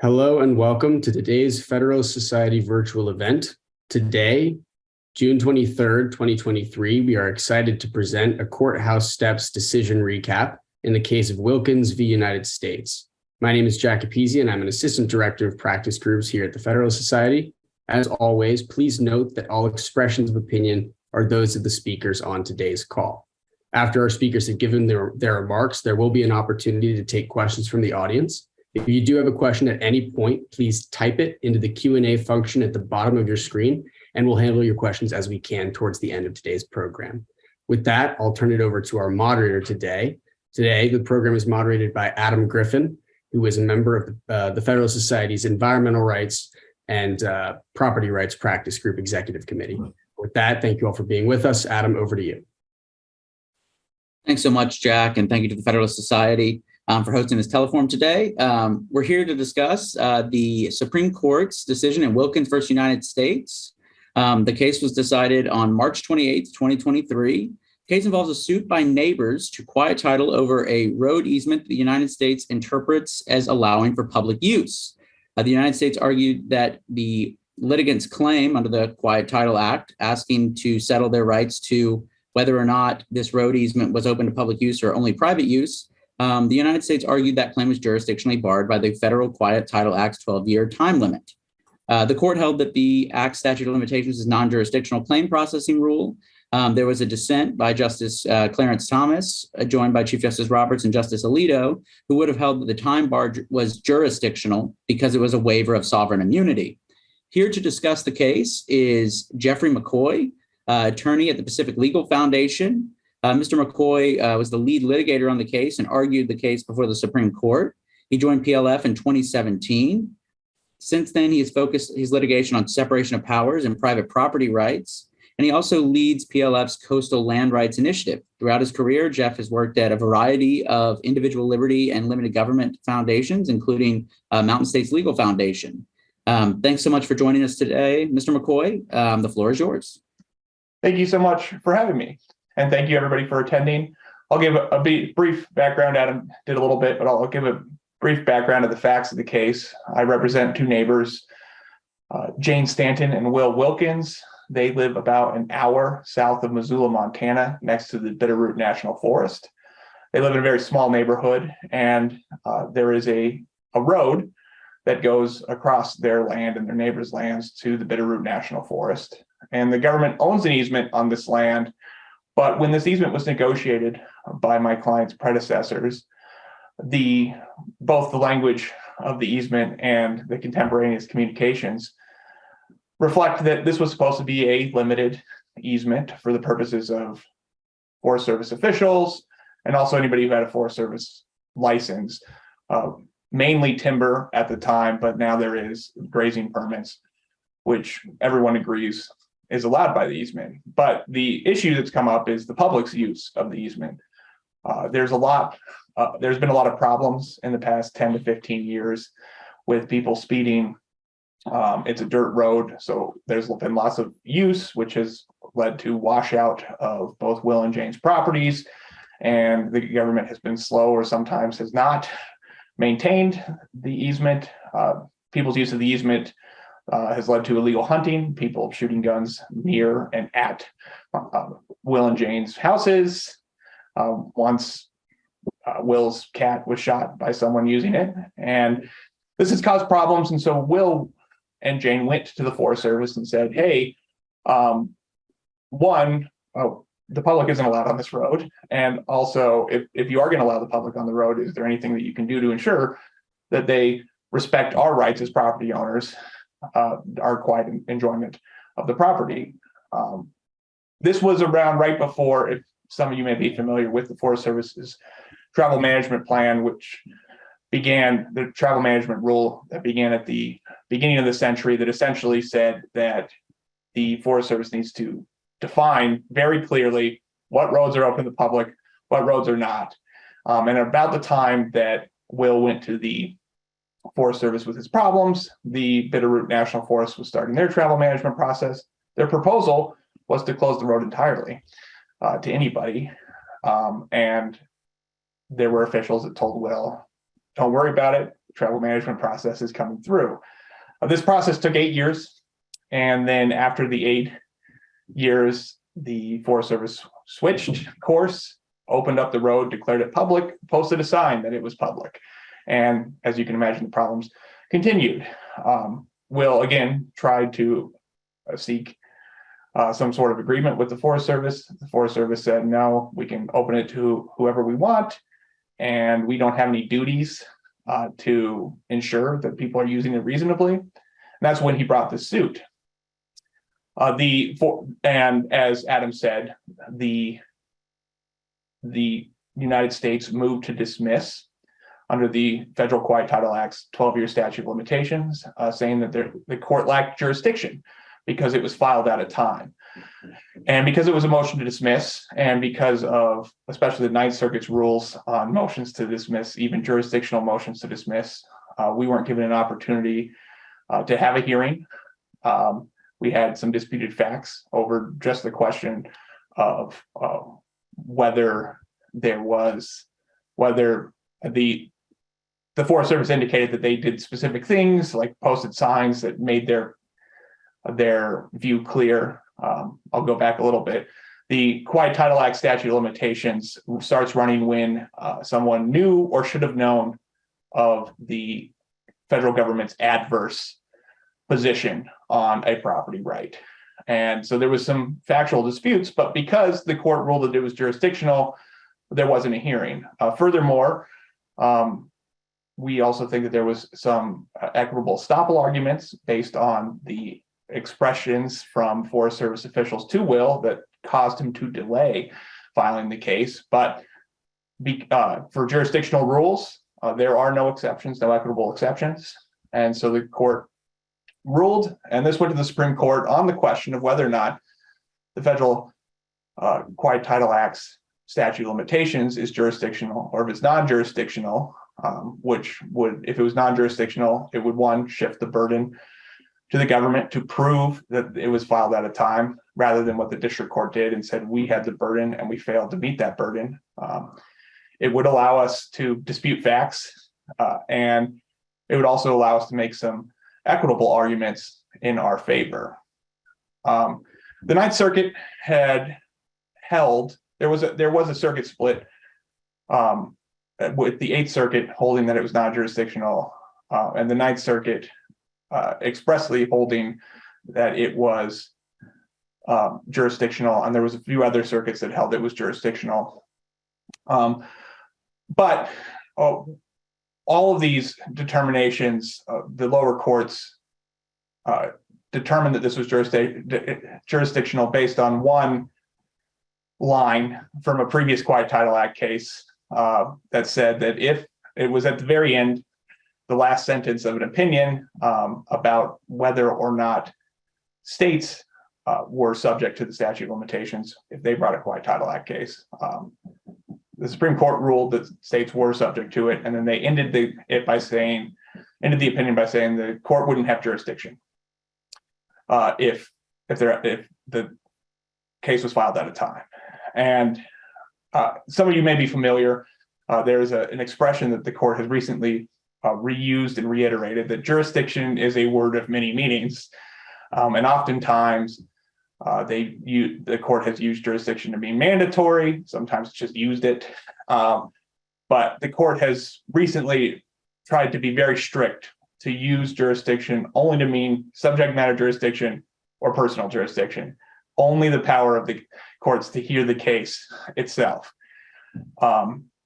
Hello and welcome to today's Federalist Society virtual event. Today, June 23rd, 2023, we are excited to present a Courthouse Steps decision recap in the case of Wilkins v. United States. My name is Jack Apese, and I'm an Assistant Director of Practice Groups here at the Federalist Society. As always, please note that all expressions of opinion are those of the speakers on today's call. After our speakers have given their remarks, there will be an opportunity to take questions from the audience. If you do have a question at any point, please type it into the Q&A function at the bottom of your screen, and we'll handle your questions as we can towards the end of today's program. With that, I'll turn it over to our moderator today. Today, the program is moderated by Adam Griffin, who is a member of the Federalist Society's Environmental Rights and Property Rights Practice Group Executive Committee. With that, thank you all for being with us. Adam, over to you. Thanks so much, Jack, and thank you to the Federalist Society for hosting this teleforum today. We're here to discuss the Supreme Court's decision in Wilkins versus United States. The case was decided on March 28th, 2023. The case involves a suit by neighbors to quiet title over a road easement that the United States interprets as allowing for public use. The United States argued that the litigants' claim under the Quiet Title Act, asking to settle their rights to whether or not this road easement was open to public use or only private use, the United States argued that claim was jurisdictionally barred by the Federal Quiet Title Act's 12-year time limit. The court held that the Act's statute of limitations is non-jurisdictional claim processing rule. There was a dissent by Justice Clarence Thomas, joined by Chief Justice Roberts and Justice Alito, who would have held that the time bar was jurisdictional because it was a waiver of sovereign immunity. Here to discuss the case is Jeffrey McCoy, attorney at the Pacific Legal Foundation. Mr. McCoy was the lead litigator on the case and argued the case before the Supreme Court. He joined PLF in 2017. Since then, he has focused his litigation on separation of powers and private property rights, and he also leads PLF's Coastal Land Rights Initiative. Throughout his career, Jeff has worked at a variety of individual liberty and limited government foundations, including Mountain States Legal Foundation. Thanks so much for joining us today, Mr. McCoy. The floor is yours. Thank you so much for having me. And thank you, everybody, for attending. I'll give a brief background. Adam did a little bit, but I'll give a brief background of the facts of the case. I represent two neighbors, Jane Stanton and Will Wilkins. They live about an hour south of Missoula, Montana, next to the Bitterroot National Forest. They live in a very small neighborhood, and there is a road that goes across their land and their neighbors' lands to the Bitterroot National Forest. And the government owns an easement on this land. But when this easement was negotiated by my client's predecessors, both the language of the easement and the contemporaneous communications reflect that this was supposed to be a limited easement for the purposes of Forest Service officials and also anybody who had a Forest Service license, mainly timber at the time, but now there is grazing permits, which everyone agrees is allowed by the easement. But the issue that's come up is the public's use of the easement. There's been a lot of problems in the past 10 to 15 years with people speeding. It's a dirt road, so there's been lots of use, which has led to washout of both Will and Jane's properties, and the government has been slow or sometimes has not maintained the easement. People's use of the easement has led to illegal hunting, people shooting guns near and at Will and Jane's houses. Once Will's cat was shot by someone using it, and this has caused problems. And so Will and Jane went to the Forest Service and said, hey, the public isn't allowed on this road. And also, if you are going to allow the public on the road, is there anything that you can do to ensure that they respect our rights as property owners, our quiet enjoyment of the property? This was around right before, if some of you may be familiar with the Forest Service's travel management plan, which began the travel management rule that began at the beginning of the century, that essentially said that the Forest Service needs to define very clearly what roads are open to the public, what roads are not. And about the time that Will went to the Forest Service with his problems, the Bitterroot National Forest was starting their travel management process. Their proposal was to close the road entirely to anybody. And there were officials that told Will, don't worry about it, travel management process is coming through. This process took 8 years. And then after the 8 years, the Forest Service switched course, opened up the road, declared it public, posted a sign that it was public. And as you can imagine, the problems continued. Will again tried to seek some sort of agreement with the Forest Service. The Forest Service said, no, we can open it to whoever we want, and we don't have any duties to ensure that people are using it reasonably. And that's when he brought this suit. And as Adam said, the United States moved to dismiss under the Federal Quiet Title Act's 12-year statute of limitations, saying that the court lacked jurisdiction because it was filed at a time. And because it was a motion to dismiss, and because of especially the Ninth Circuit's rules on motions to dismiss, even jurisdictional motions to dismiss, we weren't given an opportunity to have a hearing. We had some disputed facts over just the question of whether the Forest Service indicated that they did specific things, like posted signs that made their view clear. I'll go back a little bit. The Quiet Title Act statute of limitations starts running when someone knew or should have known of the federal government's adverse position on a property right. And so there was some factual disputes, but because the court ruled that it was jurisdictional, there wasn't a hearing. Furthermore, we also think that there was some equitable estoppel arguments based on the expressions from Forest Service officials to Will that caused him to delay filing the case. But for jurisdictional rules, there are no exceptions, no equitable exceptions. And so the court ruled, and this went to the Supreme Court on the question of whether or not the Federal Quiet Title Act's statute of limitations is jurisdictional, or if it's non-jurisdictional, which would, if it was non-jurisdictional, it would, one, shift the burden to the government to prove that it was filed at a time, rather than what the district court did and said we had the burden and we failed to meet that burden. It would allow us to dispute facts, and it would also allow us to make some equitable arguments in our favor. The Ninth Circuit had held, there was a circuit split with the Eighth Circuit holding that it was non-jurisdictional, and the Ninth Circuit expressly holding that it was jurisdictional, and there was a few other circuits that held it was jurisdictional. But all of these determinations, the lower courts determined that this was jurisdictional based on one line from a previous Quiet Title Act case that said that if it was at the very end, the last sentence of an opinion about whether or not states were subject to the statute of limitations if they brought a Quiet Title Act case. The Supreme Court ruled that states were subject to it, and then they ended the opinion by saying the court wouldn't have jurisdiction if the case was filed at a time. And some of you may be familiar. There's an expression that the court has recently reused and reiterated, that jurisdiction is a word of many meanings, and oftentimes the court has used jurisdiction to mean mandatory. Sometimes it's just used it, but the court has recently tried to be very strict to use jurisdiction only to mean subject matter jurisdiction or personal jurisdiction, only the power of the courts to hear the case itself.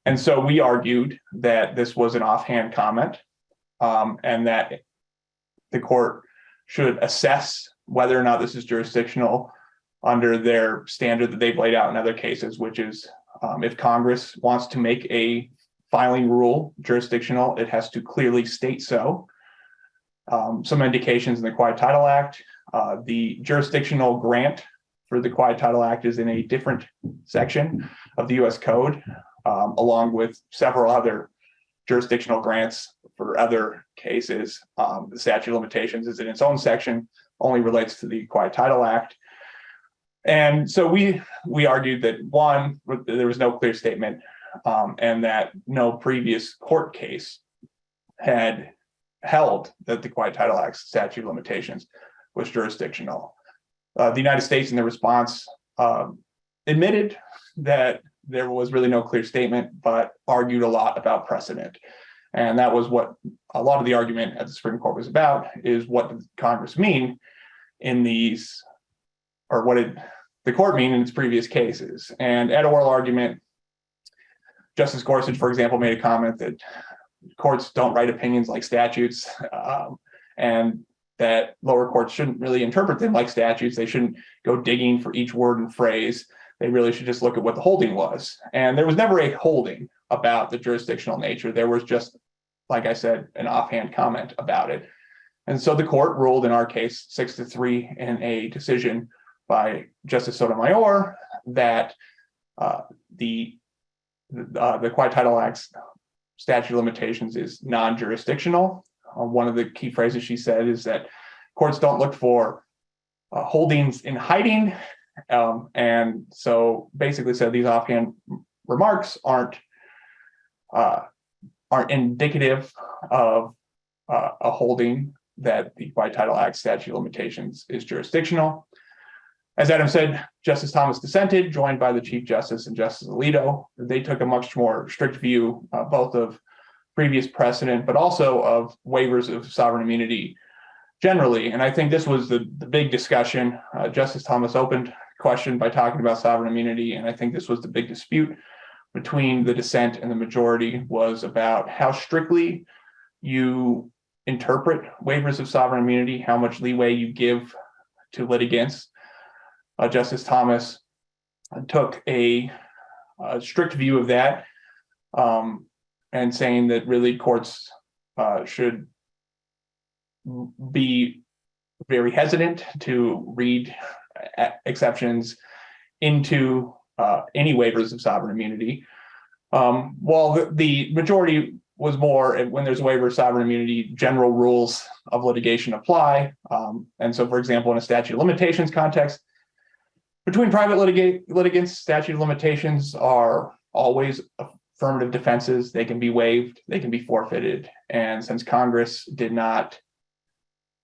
And so we argued that this was an offhand comment, and that the court should assess whether or not this is jurisdictional under their standard that they've laid out in other cases, which is if Congress wants to make a filing rule jurisdictional, it has to clearly state so. Some indications in the Quiet Title Act, the jurisdictional grant for the Quiet Title Act is in a different section of the U.S. Code, along with several other jurisdictional grants for other cases. The statute of limitations is in its own section, only relates to the Quiet Title Act. And so we argued that, one, there was no clear statement, and that no previous court case had held that the Quiet Title Act statute of limitations was jurisdictional. The United States, in their response, admitted that there was really no clear statement, but argued a lot about precedent. And that was what a lot of the argument at the Supreme Court was about, is what did Congress mean in these, or what did the court mean in its previous cases? And at oral argument, Justice Gorsuch, for example, made a comment that courts don't write opinions like statutes, and that lower courts shouldn't really interpret them like statutes. They shouldn't go digging for each word and phrase. They really should just look at what the holding was. And there was never a holding about the jurisdictional nature. There was just, like I said, an offhand comment about it. And so the court ruled in our case 6-3 in a decision by Justice Sotomayor that the Quiet Title Act statute of limitations is non-jurisdictional. One of the key phrases she said is that courts don't look for holdings in hiding. And so basically said these offhand remarks aren't indicative of a holding that the Quiet Title Act statute of limitations is jurisdictional. As Adam said, Justice Thomas dissented, joined by the Chief Justice and Justice Alito. They took a much more strict view, both of previous precedent, but also of waivers of sovereign immunity generally. And I think this was the big discussion. Justice Thomas opened the question by talking about sovereign immunity, and I think this was the big dispute between the dissent and the majority, was about how strictly you interpret waivers of sovereign immunity, how much leeway you give to litigants. Justice Thomas took a strict view of that, and saying that really courts should be very hesitant to read exceptions into any waivers of sovereign immunity. While the majority was more, when there's a waiver of sovereign immunity, general rules of litigation apply. And so, for example, in a statute of limitations context, between private litigants, statute of limitations are always affirmative defenses. They can be waived, they can be forfeited. And since Congress did not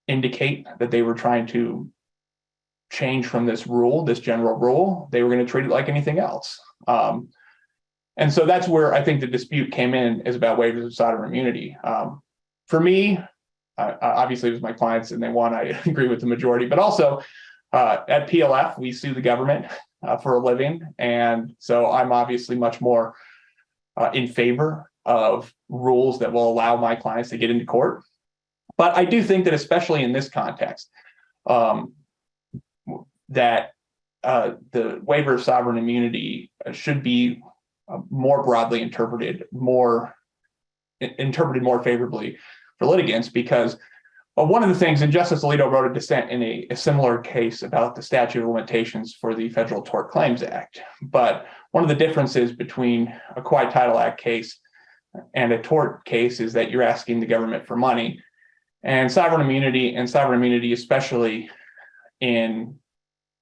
indicate that they were trying to change from this rule, this general rule, they were going to treat it like anything else. And so that's where I think the dispute came in, is about waivers of sovereign immunity. For me, obviously it was my clients and they won, I agree with the majority, but also at PLF, we sue the government for a living. And so I'm obviously much more in favor of rules that will allow my clients to get into court. But I do think that, especially in this context, that the waiver of sovereign immunity should be more broadly interpreted more favorably for litigants, because one of the things, and Justice Alito wrote a dissent in a similar case about the statute of limitations for the Federal Tort Claims Act. But one of the differences between a Quiet Title Act case and a tort case is that you're asking the government for money. And sovereign immunity, especially in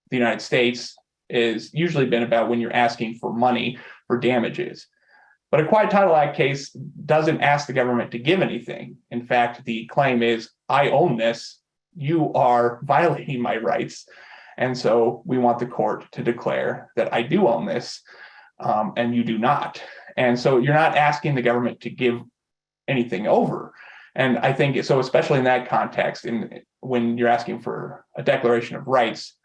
the United States, is usually been about when you're asking for money for damages. But a Quiet Title Act case doesn't ask the government to give anything. In fact, the claim is, I own this, you are violating my rights. And so we want the court to declare that I do own this, and you do not. And so you're not asking the government to give anything over. And I think so, especially in that context, when you're asking for a declaration of rights,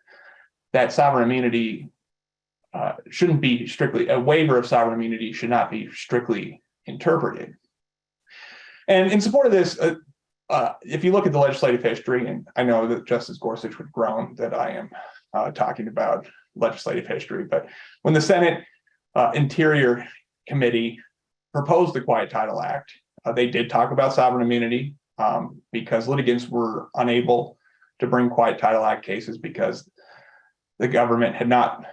that sovereign immunity shouldn't be strictly, a waiver of sovereign immunity should not be strictly interpreted. And in support of this, if you look at the legislative history, and I know that Justice Gorsuch would groan that I am talking about legislative history, but when the Senate Interior Committee proposed the Quiet Title Act, they did talk about sovereign immunity because litigants were unable to bring Quiet Title Act cases because the government had not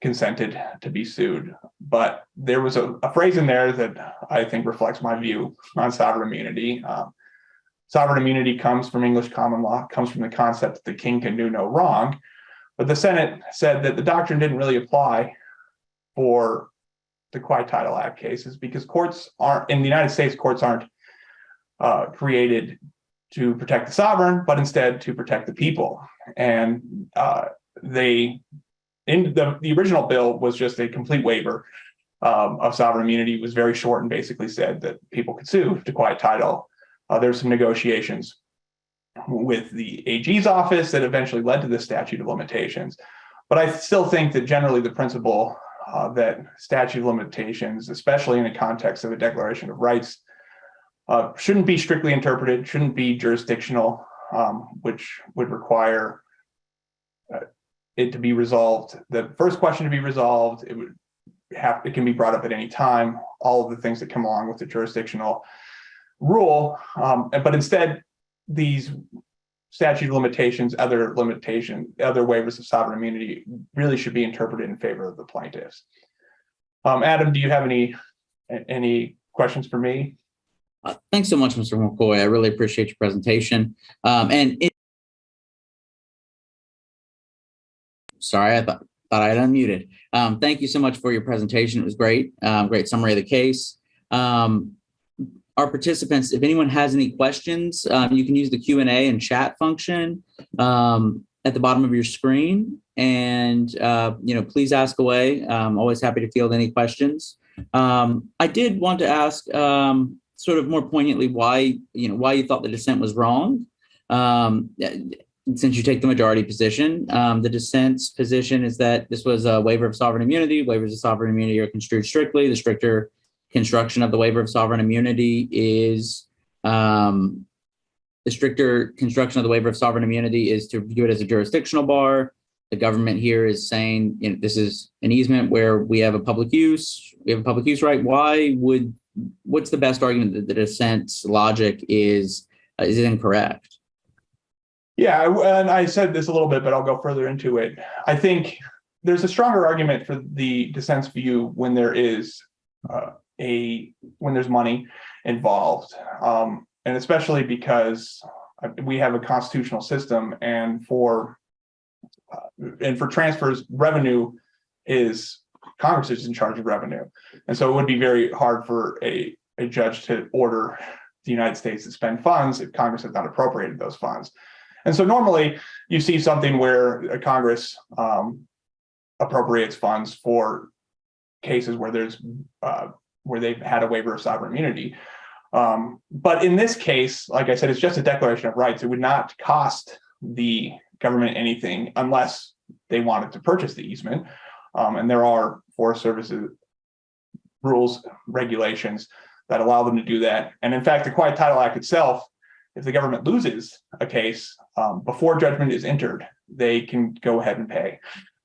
consented to be sued. But there was a phrase in there that I think reflects my view on sovereign immunity. Sovereign immunity comes from English common law, comes from the concept that the king can do no wrong. But the Senate said that the doctrine didn't really apply for the Quiet Title Act cases because courts aren't, in the United States, courts aren't created to protect the sovereign, but instead to protect the people. And the original bill was just a complete waiver of sovereign immunity. It was very short and basically said that people could sue to quiet title. There's some negotiations with the AG's office that eventually led to the statute of limitations. But I still think that generally the principle that statute of limitations, especially in the context of a declaration of rights, shouldn't be strictly interpreted, shouldn't be jurisdictional, which would require it to be resolved. The first question to be resolved, it can be brought up at any time, all of the things that come along with the jurisdictional rule. But instead, these statute of limitations, other waivers of sovereign immunity really should be interpreted in favor of the plaintiffs. Adam, do you have any questions for me? Thanks so much, Mr. McCoy. I really appreciate your presentation. Sorry, I thought I had unmuted. Thank you so much for your presentation. It was great. Great summary of the case. Our participants, if anyone has any questions, you can use the Q&A and chat function at the bottom of your screen. And, please ask away. I'm always happy to field any questions. I did want to ask sort of more poignantly why you thought the dissent was wrong. Since you take the majority position, the dissent's position is that this was a waiver of sovereign immunity. Waivers of sovereign immunity are construed strictly. The stricter construction of the waiver of sovereign immunity is to view it as a jurisdictional bar. The government here is saying, this is an easement where we have a public use. We have a public use right. What's the best argument that the dissent's logic is incorrect? Yeah, and I said this a little bit, but I'll go further into it. I think there's a stronger argument for the dissent's view when there is when there's money involved, and especially because we have a constitutional system, and for transfers, revenue is Congress is in charge of revenue, and so it would be very hard for a judge to order the United States to spend funds if Congress has not appropriated those funds. And so normally you see something where Congress appropriates funds for cases where they've had a waiver of sovereign immunity. But in this case, like I said, it's just a declaration of rights. It would not cost the government anything unless they wanted to purchase the easement. And there are Forest Services rules, regulations that allow them to do that. And in fact, the Quiet Title Act itself, if the government loses a case before judgment is entered, they can go ahead and pay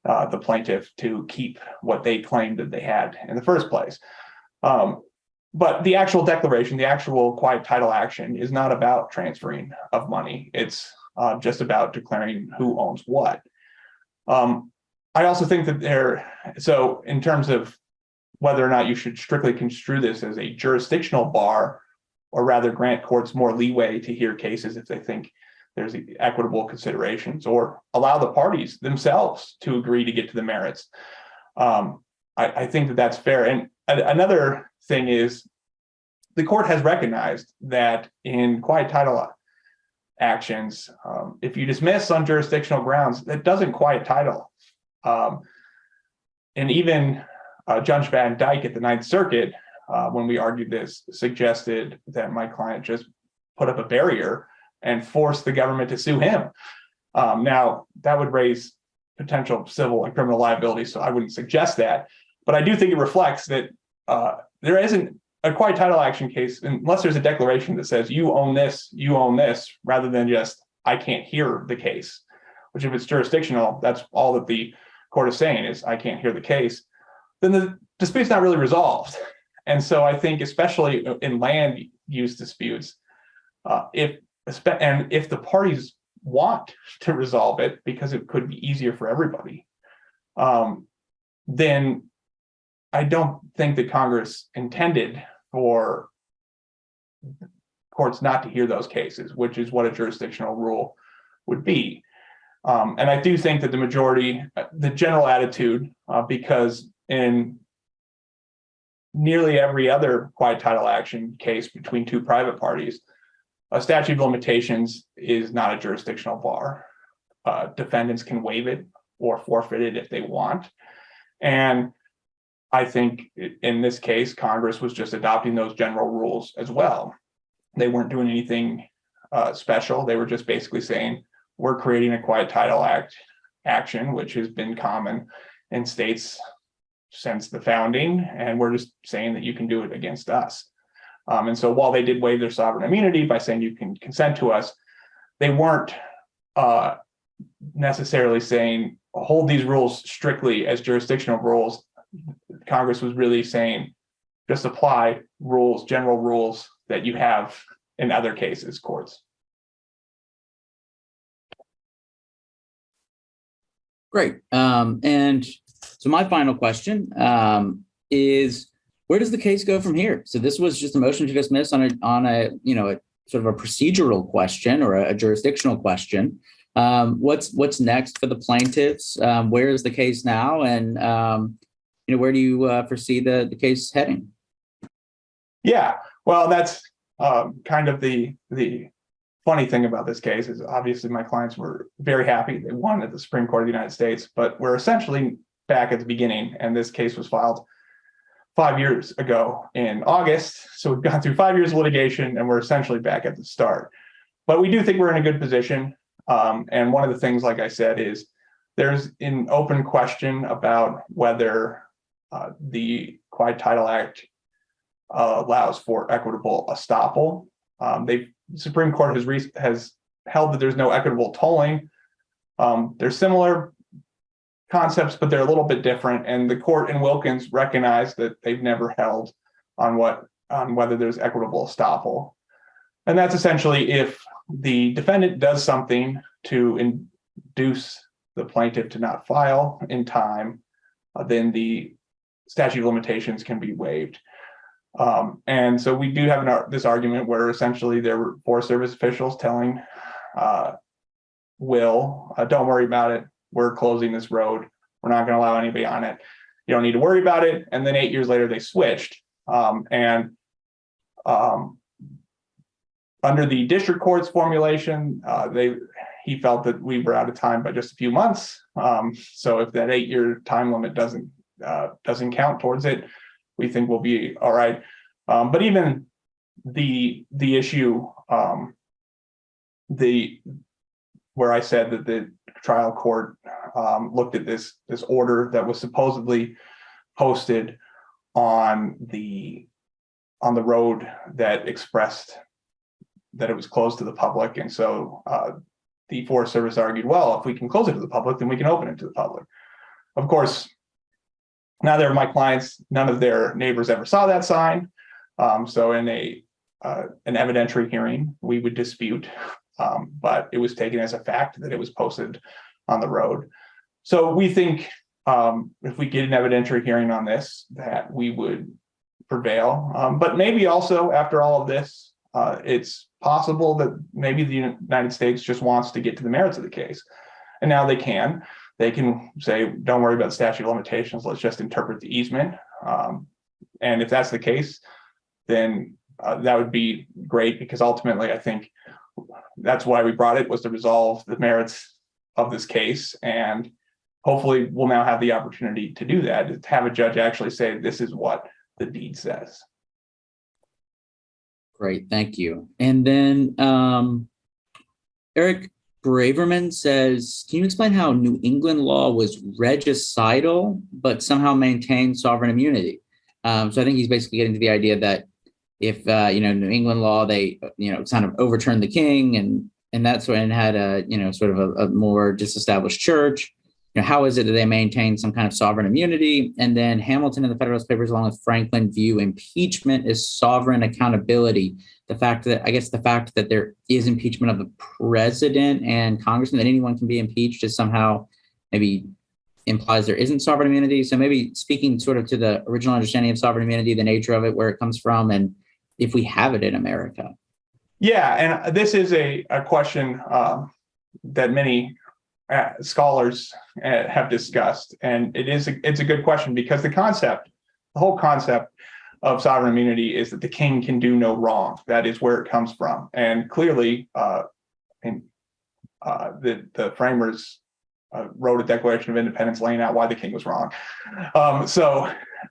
the plaintiff to keep what they claimed that they had in the first place. But the actual declaration, the actual quiet title action is not about transferring of money. It's just about declaring who owns what. I also think that so in terms of whether or not you should strictly construe this as a jurisdictional bar, or rather grant courts more leeway to hear cases if they think there's equitable considerations, or allow the parties themselves to agree to get to the merits. I think that that's fair. And another thing is the court has recognized that in quiet title actions, if you dismiss on jurisdictional grounds, that doesn't quiet title. And even Judge Van Dyke at the Ninth Circuit, when we argued this, suggested that my client just put up a barrier and force the government to sue him. Now, that would raise potential civil and criminal liability, so I wouldn't suggest that. But I do think it reflects that there isn't a quiet title action case unless there's a declaration that says you own this, rather than just I can't hear the case. Which, if it's jurisdictional, that's all that the court is saying is I can't hear the case. Then the dispute's not really resolved. And so I think, especially in land use disputes, if the parties want to resolve it because it could be easier for everybody, then I don't think that Congress intended for courts not to hear those cases, which is what a jurisdictional rule would be. And I do think that the general attitude, because in nearly every other quiet title action case between two private parties, a statute of limitations is not a jurisdictional bar. Defendants can waive it or forfeit it if they want. And I think in this case, Congress was just adopting those general rules as well. They weren't doing anything special. They were just basically saying, we're creating a quiet title act action, which has been common in states since the founding. And we're just saying that you can do it against us. And so while they did waive their sovereign immunity by saying you can consent to us, they weren't necessarily saying, hold these rules strictly as jurisdictional rules. Congress was really saying, just apply rules, general rules that you have in other cases, courts. Great. And so my final question is, where does the case go from here? So this was just a motion to dismiss on a sort of a procedural question or a jurisdictional question. What's next for the plaintiffs? Where is the case now? And where do you foresee the case heading? Yeah, well, that's kind of the funny thing about this case is obviously my clients were very happy. They won at the Supreme Court of the United States, but we're essentially back at the beginning, and this case was filed 5 years ago in August. So we've gone through 5 years of litigation, and we're essentially back at the start. But we do think we're in a good position. And one of the things, like I said, is there's an open question about whether the Quiet Title Act allows for equitable estoppel. The Supreme Court has held that there's no equitable tolling. They're similar concepts, but they're a little bit different. And the court in Wilkins recognized that they've never held on whether there's equitable estoppel. And that's essentially if the defendant does something to induce the plaintiff to not file in time, then the statute of limitations can be waived. And so we do have this argument where essentially there were Forest Service officials telling Will, don't worry about it. We're closing this road. We're not going to allow anybody on it. You don't need to worry about it. And then 8 years later, they switched. Under the district court's formulation, he felt that we were out of time by just a few months. So if that 8-year time limit doesn't count towards it, we think we'll be all right. But even the issue, where I said that the trial court looked at this order that was supposedly posted on the road that expressed that it was closed to the public. And so the Forest Service argued, well, if we can close it to the public, then we can open it to the public. Of course, neither of my clients, none of their neighbors ever saw that sign. So in an evidentiary hearing, we would dispute, but it was taken as a fact that it was posted on the road. So we think if we get an evidentiary hearing on this, that we would prevail. But maybe also after all of this, it's possible that maybe the United States just wants to get to the merits of the case. And now they can say, don't worry about the statute of limitations. Let's just interpret the easement. And if that's the case, then that would be great, because ultimately I think that's why we brought it, was to resolve the merits of this case. And hopefully we'll now have the opportunity to do that, to have a judge actually say, this is what the deed says. Great, thank you. And then Eric Braverman says, can you explain how New England law was regicidal, but somehow maintained sovereign immunity? So I think he's basically getting to the idea that if, New England law, they, kind of overturned the king and that's when had a, sort of a more disestablished church. How is it that they maintain some kind of sovereign immunity? And then Hamilton and the Federalist Papers, along with Franklin, view impeachment as sovereign accountability. The fact that there is impeachment of the president and congressman, that anyone can be impeached, is somehow maybe implies there isn't sovereign immunity. So maybe speaking sort of to the original understanding of sovereign immunity, the nature of it, where it comes from, and if we have it in America. Yeah, and this is a question that many scholars have discussed, and it's a good question, because the whole concept of sovereign immunity is that the king can do no wrong. That is where it comes from. And clearly, the framers wrote a Declaration of Independence laying out why the king was wrong.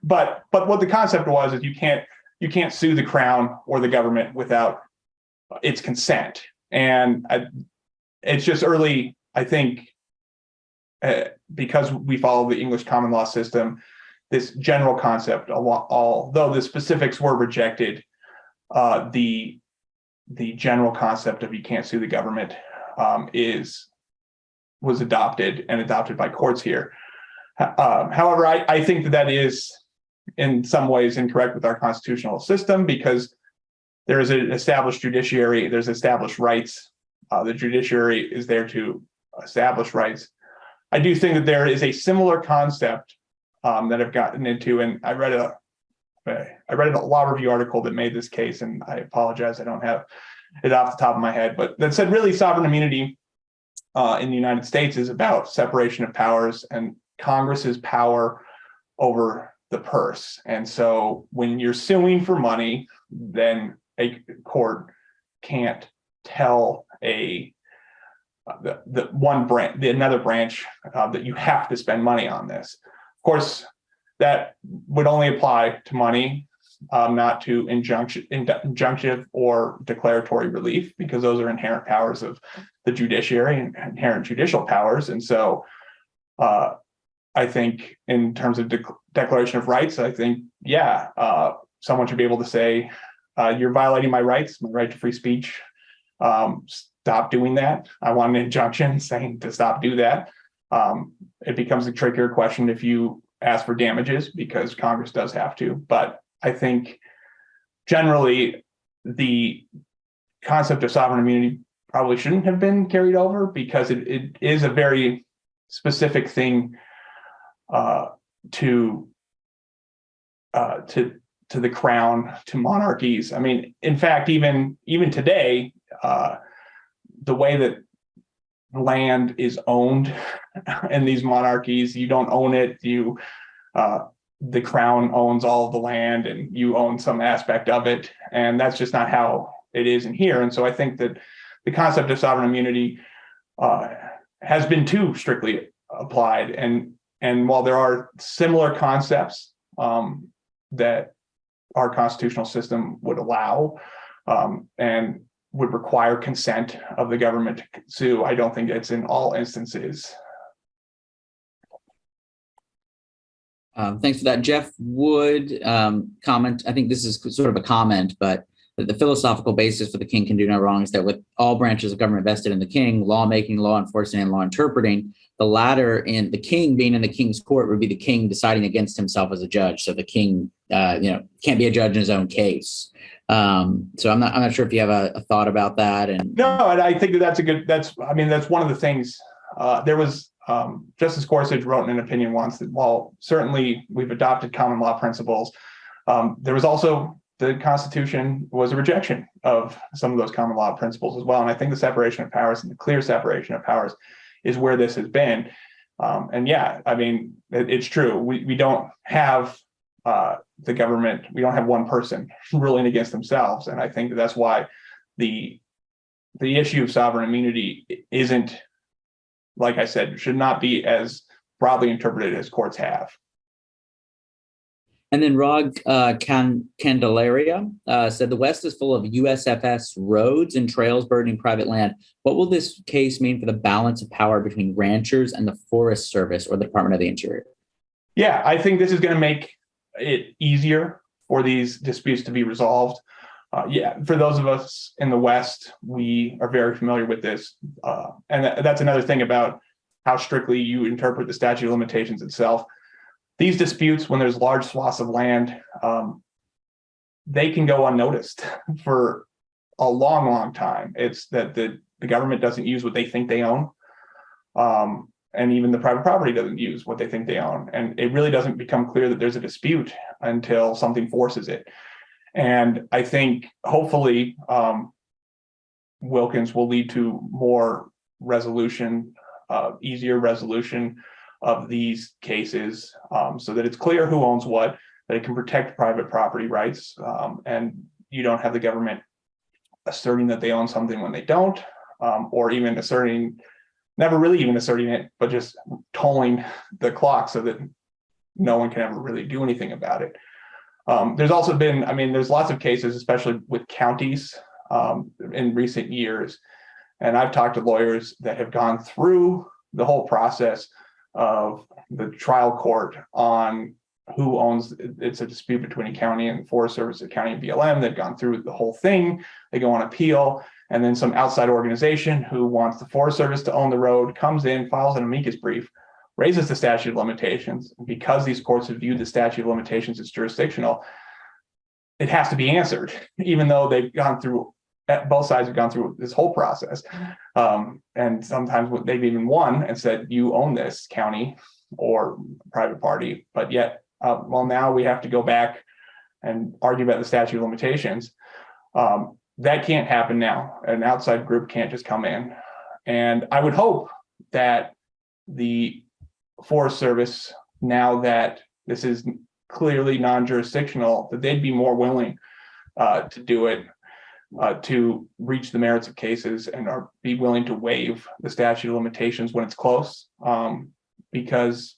But what the concept was is you can't sue the crown or the government without its consent. And it's just early, I think, because we follow the English common law system, this general concept, although the specifics were rejected, the general concept of you can't sue the government was adopted by courts here. However, I think that is in some ways incorrect with our constitutional system, because there is an established judiciary, there's established rights. The judiciary is there to establish rights. I do think that there is a similar concept that I've gotten into, and I read a law review article that made this case, and I apologize, I don't have it off the top of my head, but that said really sovereign immunity in the United States is about separation of powers and Congress's power over the purse. And so when you're suing for money, then a court can't tell another branch that you have to spend money on this. Of course, that would only apply to money, not to injunctive or declaratory relief, because those are inherent powers of the judiciary and inherent judicial powers. And so I think in terms of declaration of rights, I think, someone should be able to say, you're violating my rights, my right to free speech. Stop doing that. I want an injunction saying to stop do that. It becomes a trickier question if you ask for damages, because Congress does have to. But I think generally the concept of sovereign immunity probably shouldn't have been carried over, because it is a very specific thing to the crown, to monarchies. I mean, in fact, even today, the way that land is owned in these monarchies, you don't own it. The crown owns all of the land, and you own some aspect of it, and that's just not how it is in here. And so I think that the concept of sovereign immunity has been too strictly applied. And while there are similar concepts that our constitutional system would allow and would require consent of the government to sue, I don't think it's in all instances. Thanks for that. Jeff would comment, I think this is sort of a comment, but the philosophical basis for the king can do no wrong is that with all branches of government vested in the king, lawmaking, law enforcing, and law interpreting, the latter in the king being in the king's court would be the king deciding against himself as a judge. So the king, can't be a judge in his own case. So I'm not sure if you have a thought about that. And no, and I think that's one of the things. There was Justice Gorsuch wrote in an opinion once that while certainly we've adopted common law principles, there was also the Constitution was a rejection of some of those common law principles as well. And I think the separation of powers and the clear separation of powers is where this has been. It's true. We don't have the government, we don't have one person ruling against themselves. And I think that's why the issue of sovereign immunity isn't, like I said, should not be as broadly interpreted as courts have. And then Rod Candelaria said the West is full of USFS roads and trails burdening private land. What will this case mean for the balance of power between ranchers and the Forest Service or the Department of the Interior? Yeah, I think this is going to make it easier for these disputes to be resolved. For those of us in the West, we are very familiar with this. And that's another thing about how strictly you interpret the statute of limitations itself. These disputes, when there's large swaths of land, they can go unnoticed for a long, long time. It's that the government doesn't use what they think they own. And even the private property doesn't use what they think they own. And it really doesn't become clear that there's a dispute until something forces it. And I think hopefully Wilkins will lead to more resolution, easier resolution of these cases, so that it's clear who owns what, that it can protect private property rights, and you don't have the government asserting that they own something when they don't, or even never really even asserting it, but just tolling the clock so that no one can ever really do anything about it. There's also been, there's lots of cases, especially with counties in recent years. And I've talked to lawyers that have gone through the whole process of the trial court on who owns, it's a dispute between a county and Forest Service, a county and BLM. They've gone through the whole thing. They go on appeal. And then some outside organization who wants the Forest Service to own the road comes in, files an amicus brief, raises the statute of limitations. Because these courts have viewed the statute of limitations as jurisdictional, it has to be answered, even though they've gone through, both sides have gone through this whole process. And sometimes they've even won and said, you own this, county or private party. But yet, now we have to go back and argue about the statute of limitations. That can't happen now. An outside group can't just come in. And I would hope that the Forest Service, now that this is clearly non-jurisdictional, that they'd be more willing to do it, to reach the merits of cases, and be willing to waive the statute of limitations when it's close, because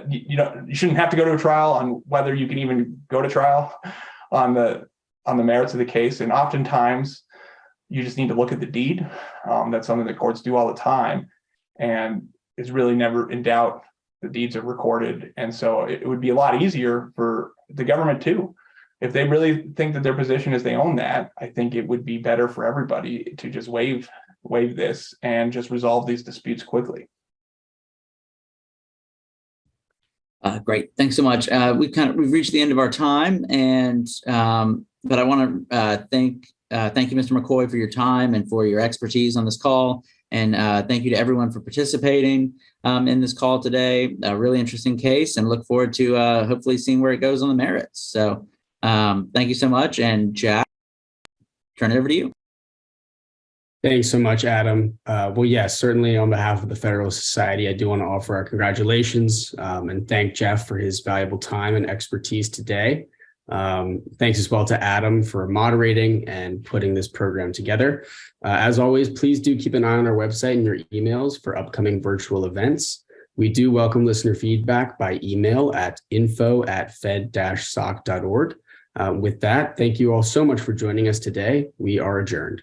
you shouldn't have to go to a trial on whether you can even go to trial on the merits of the case. And oftentimes you just need to look at the deed. That's something that courts do all the time, and it's really never in doubt. The deeds are recorded. And so it would be a lot easier for the government too. If they really think that their position is they own that, I think it would be better for everybody to just waive this and just resolve these disputes quickly. Great. Thanks so much. We've reached the end of our time, and but I want to thank you, Mr. McCoy, for your time and for your expertise on this call. And thank you to everyone for participating in this call today. A really interesting case, and look forward to hopefully seeing where it goes on the merits. So thank you so much. And Jack, turn it over to you. Thanks so much, Adam. Well, yes, certainly on behalf of the Federalist Society, I do want to offer our congratulations and thank Jeff for his valuable time and expertise today. Thanks as well to Adam for moderating and putting this program together. As always, please do keep an eye on our website and your emails for upcoming virtual events. We do welcome listener feedback by email at info@fed-soc.org. With that, thank you all so much for joining us today. We are adjourned.